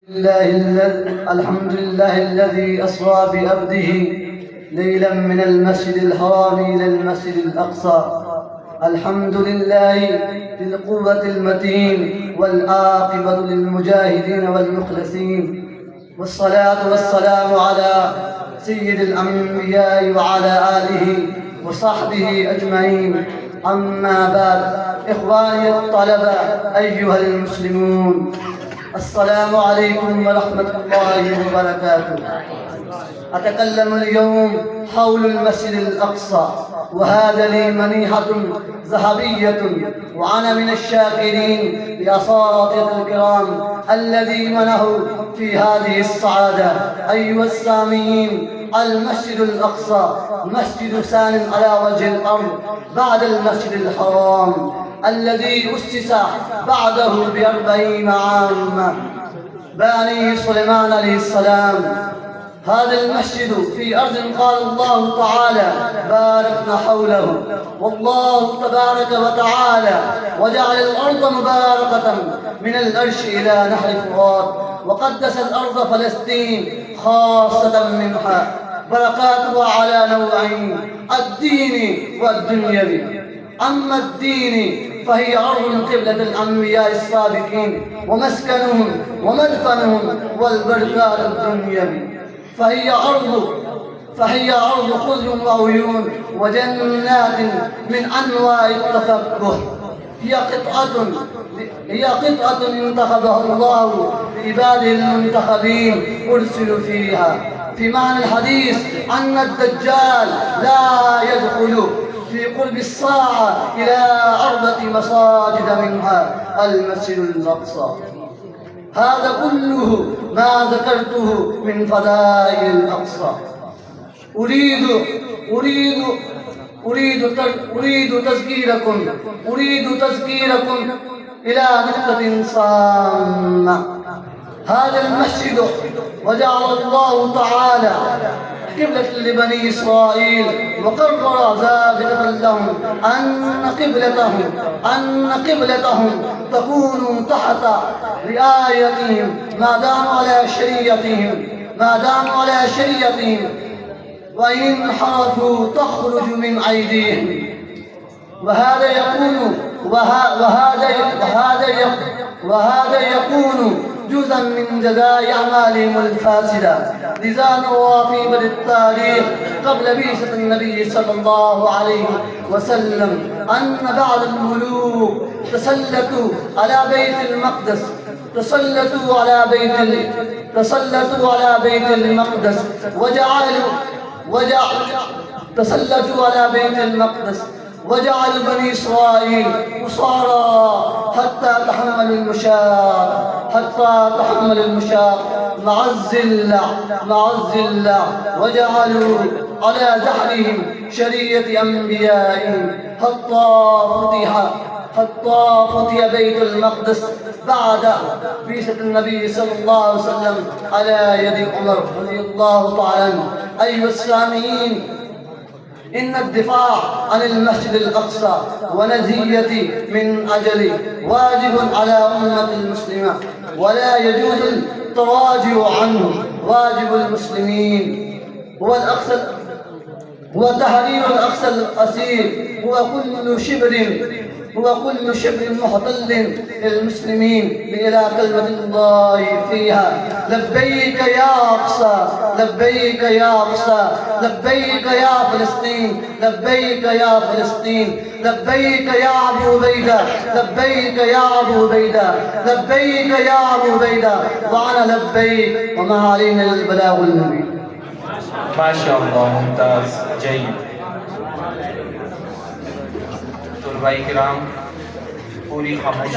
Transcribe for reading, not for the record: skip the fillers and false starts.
الحمد لله الذي أسرى بأبده ليلا من المسجد الحرام إلى المسجد الأقصى. الحمد لله للقوة المتين والعاقبة للمجاهدين والمخلصين، والصلاة والسلام على سيد الأنبياء وعلى آله وصحبه أجمعين. أما بعد، إخواني الطلبة أيها المسلمون، السلام عليكم ورحمة الله وبركاته. أتكلم اليوم حول المسجد الأقصى، وهذا لي منيحة ذهبية، وأنا من الشاكرين لأساتذة الكرام الذين منحوا في هذه السعادة. أيها السامعين، المسجد الأقصى مسجد ثان على وجه الأرض بعد المسجد الحرام الذي أسس بعده ب40 عاما بني سليمان عليه السلام. هذا المسجد في أرض قال الله تعالى باركنا حوله، والله تبارك وتعالى وجعل الأرض مباركة من العرش إلى نهر الفرات، وقدس الأرض فلسطين خاصة منها بركاتها على نوعين: الدين والدنيوي. أما الدين فهي أرض قبلة الأنبياء السابقين ومسكنهم ومدفنهم، والبركات الدنيوي فهي أرض خضر وعيون وجنات من أنواع التفقه. هي قطعة انتخبها الله لعباده المنتخبين أرسلوا فيها. في معنى الحديث أن الدجال لا يدخل في قرب الساعة إلى 4 مساجد منها المسجد الأقصى. هذا كله ما ذكرته من فضائل الأقصى. أريد تذكيركم إلى نقطة صامة. هذا المسجد وجعل الله تعالى قبلة لبني إسرائيل، وقرر ذلك لهم أن قبلتهم تكون تحت رعايتهم ما داموا على شريعتهم، وإن انحرفوا تخرج من أيديهم. وهذا يكون جزءا من جزاء أعمالهم الفاسدة. لذا نرى في بدء التاريخ قبل بعثة النبي صلى الله عليه وسلم أن بعض الملوك تسلطوا على بيت المقدس وجعلوا بني إسرائيل أسارى حتى تحملوا المشاق مع الذلة، وجعلوا على زحرهم شريعة أنبيائهم حتى فتح بيت المقدس بعد بعثة النبي صلى الله عليه وسلم على يد عمر رضي الله تعالى عنه. أيها السامعين، إن الدفاع عن المسجد الأقصى ونزيته من أجله واجب على أمة المسلمة، ولا يجوز التراجع عنه. واجب المسلمين هو تحرير الأقصى الأصيل، هو كل شبر محتل للمسلمين إلى كلمة الله فيها: لبيك يا أقصى، لبيك يا أقصى، لبيك يا فلسطين، لبيك يا فلسطين، لبيك يا أبو عبيدة، لبيك يا أبو عبيدة، لبيك يا أبو عبيدة، وأنا لبيك وما علينا إلا البلاغ المبين. ما شاء الله، ممتاز، جيد. طلباء کرام پوری خاموشی